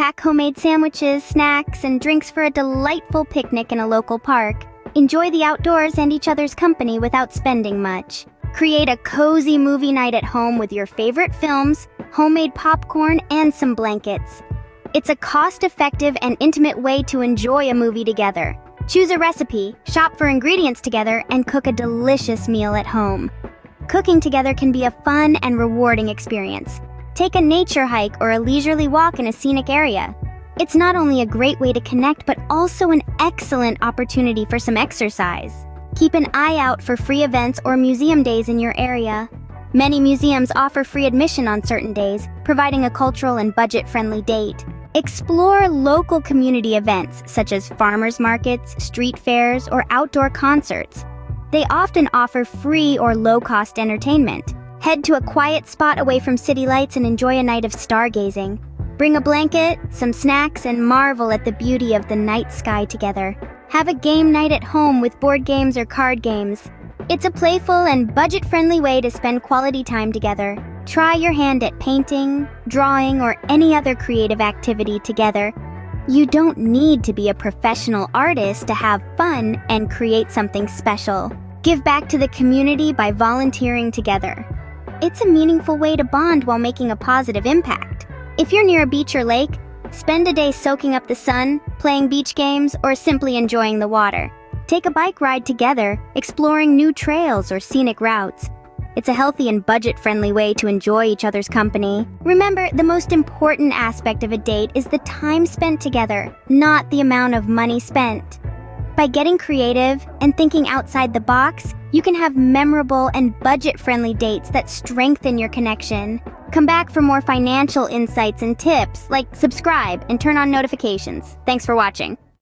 Pack homemade sandwiches, snacks, and drinks for a delightful picnic in a local park. Enjoy the outdoors and each other's company without spending much. Create a cozy movie night at home with your favorite films, homemade popcorn, and some blankets. It's a cost-effective and intimate way to enjoy a movie together. Choose a recipe, shop for ingredients together, and cook a delicious meal at home. Cooking together can be a fun and rewarding experience. Take a nature hike or a leisurely walk in a scenic area. It's not only a great way to connect, but also an excellent opportunity for some exercise. Keep an eye out for free events or museum days in your area. Many museums offer free admission on certain days, providing a cultural and budget-friendly date. Explore local community events such as farmers markets, street fairs, or outdoor concerts. They often offer free or low-cost entertainment. Head to a quiet spot away from city lights and enjoy a night of stargazing. Bring a blanket, some snacks, and marvel at the beauty of the night sky together. Have a game night at home with board games or card games. It's a playful and budget-friendly way to spend quality time together. Try your hand at painting, drawing, or any other creative activity together. You don't need to be a professional artist to have fun and create something special. Give back to the community by volunteering together. It's a meaningful way to bond while making a positive impact. If you're near a beach or lake, spend a day soaking up the sun, playing beach games, or simply enjoying the water. Take a bike ride together, exploring new trails or scenic routes. It's a healthy and budget-friendly way to enjoy each other's company. Remember, the most important aspect of a date is the time spent together, not the amount of money spent. By getting creative and thinking outside the box, you can have memorable and budget-friendly dates that strengthen your connection. Come back for more financial insights and tips, like subscribe and turn on notifications. Thanks for watching.